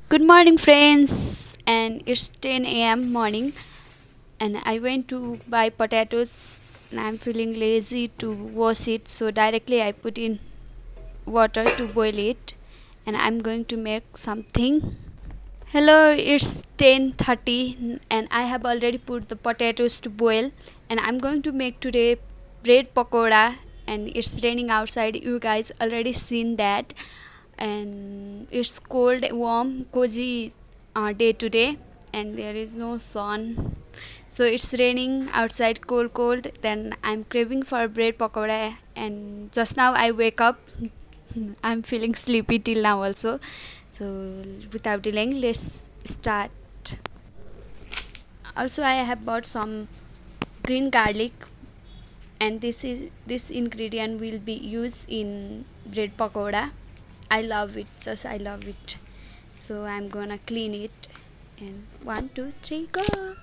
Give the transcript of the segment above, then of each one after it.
Good morning, friends, and it's 10 a.m. morning, and I went to buy potatoes, and I'm feeling lazy to wash it, so directly I put in water to boil it, and I'm going to make something. Hello, it's 10:30, and I have already put the potatoes to boil, and I'm going to make today bread pakora, and it's raining outside. You guys already seen that, and it's cold, warm, cozy day today, and there is no sun, so it's raining outside, cold. Then I'm craving for bread pakora, and just now I wake up. I'm feeling sleepy till now also. So without delaying, let's start. Also, I have bought some green garlic, and this ingredient will be used in bread pakora. I love it. So I'm gonna clean it, and 1 2 3 go,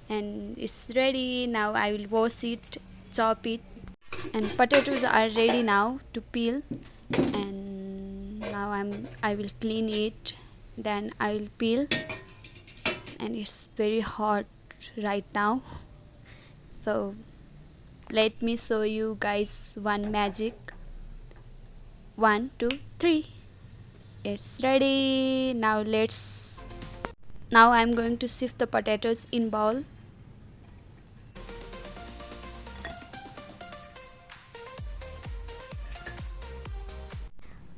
and it's ready. Now I will wash it, chop it, and potatoes are ready now to peel. And now I will clean it, then I will peel, and it's very hot right now. So let me show you guys one magic. 1 2 3, it's ready. Now I'm going to sift the potatoes in bowl.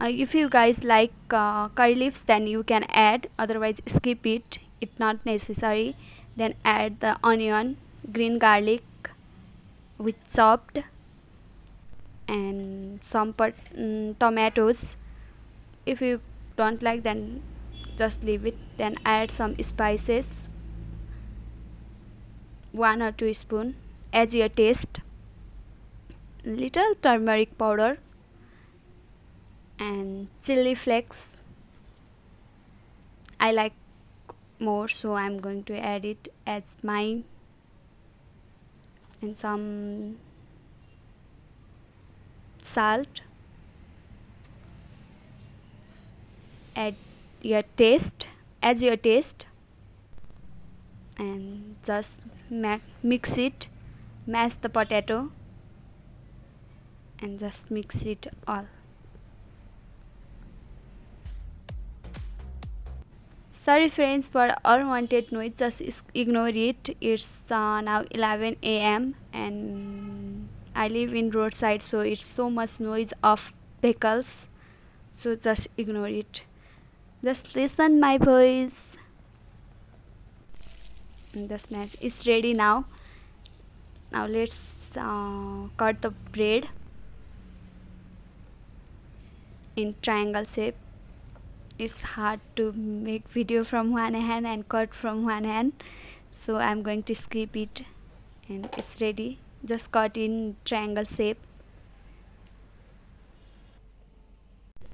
If you guys like curry leaves, then you can add, otherwise skip it, it's not necessary. Then add the onion, green garlic with chopped, and some tomatoes. If you don't like, then just leave it. Then add some spices, 1 or 2 spoon as your taste, little turmeric powder and chili flakes. I like more, so I'm going to add it as mine, and some salt, add your taste as your taste, and just mix it, mash the potato, and just mix it all. Sorry friends for unwanted noise, just ignore it. It's now 11 a.m. and I live in roadside, so it's so much noise of vehicles, so just ignore it. Just listen my voice. And the snatch is ready now. Now let's cut the bread in triangle shape. It's hard to make video from one hand and cut from one hand, so I'm going to skip it, and it's ready. Just cut in triangle shape.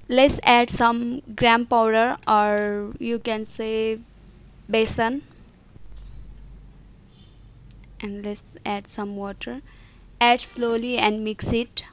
Let's add some gram powder, or you can say besan, and let's add some water. Add slowly and mix it.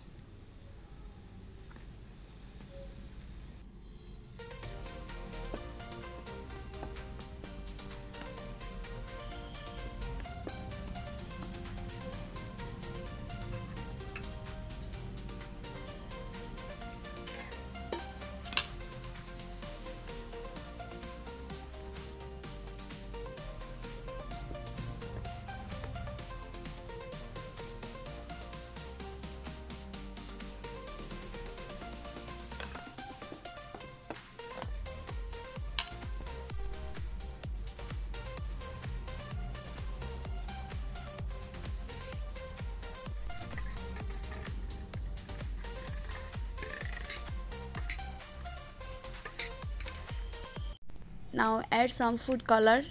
Now add some food color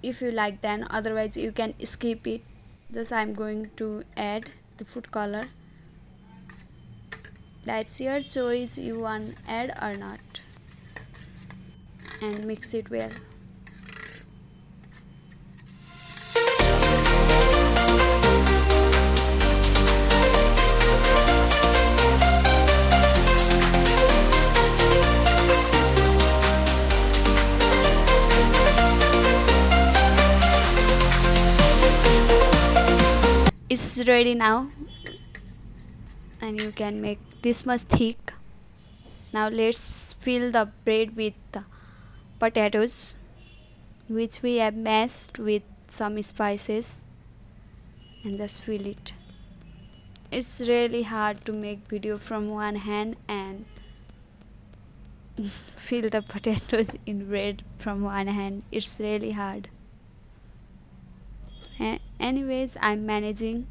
if you like, then otherwise you can skip it. Thus I'm going to add the food color. That's your choice, you want add or not, and mix it well. ready now, and you can make this much thick. Now let's fill the bread with potatoes, which we have mashed with some spices, and just fill it. It's really hard to make video from one hand and fill the potatoes in bread from one hand. It's really hard. Anyways, I'm managing.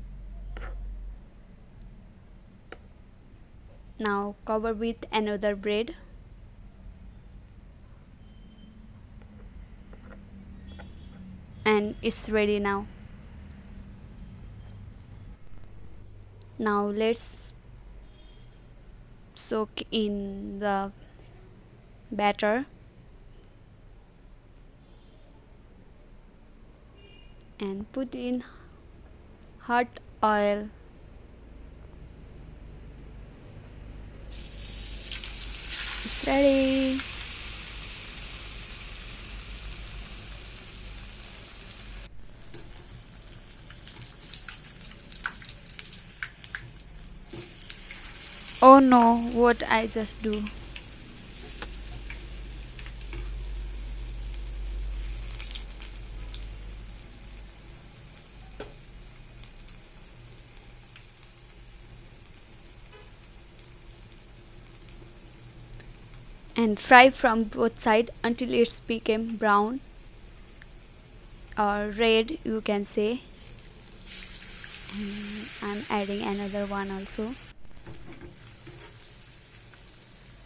Now cover with another bread, and it's ready now. Now let's soak in the batter and put in hot oil. It's ready. Oh no, what I just do. And fry from both sides until it's become brown or red, you can say. And I'm adding another one also,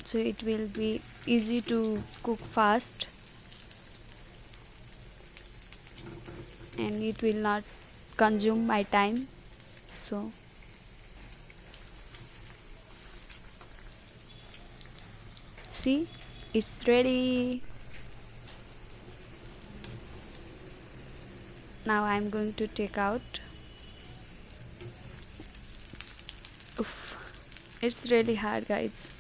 so it will be easy to cook fast and it will not consume my time. So see, it's ready. Now I'm going to take out. Oof, it's really hard, guys.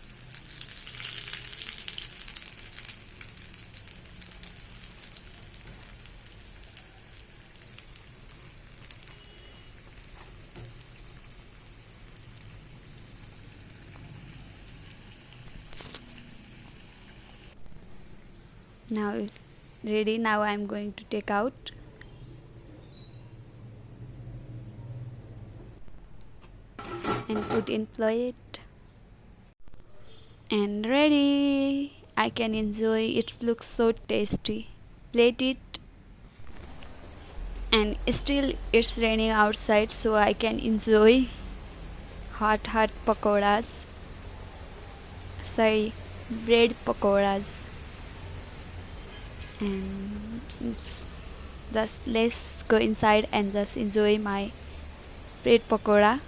Now it's ready. Now I'm going to take out. And put in plate. And ready. I can enjoy. It looks so tasty. Plate it. And still it's raining outside, so I can enjoy hot pakoras. Sorry, bread pakoras. And just let's go inside and just enjoy my bread pakora.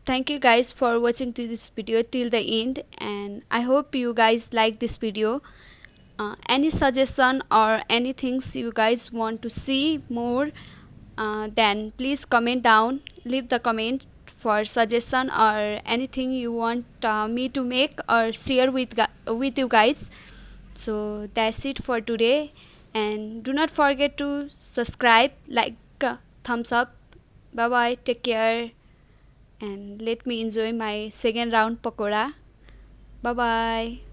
Thank you guys for watching to this video till the end, and I hope you guys like this video. Any suggestion or any things you guys want to see more, then please comment down. Leave the comment for suggestion or anything you want me to make or share with you guys. So that's it for today, and do not forget to subscribe, like, thumbs up. Bye bye, take care, and let me enjoy my second round pakora. Bye bye.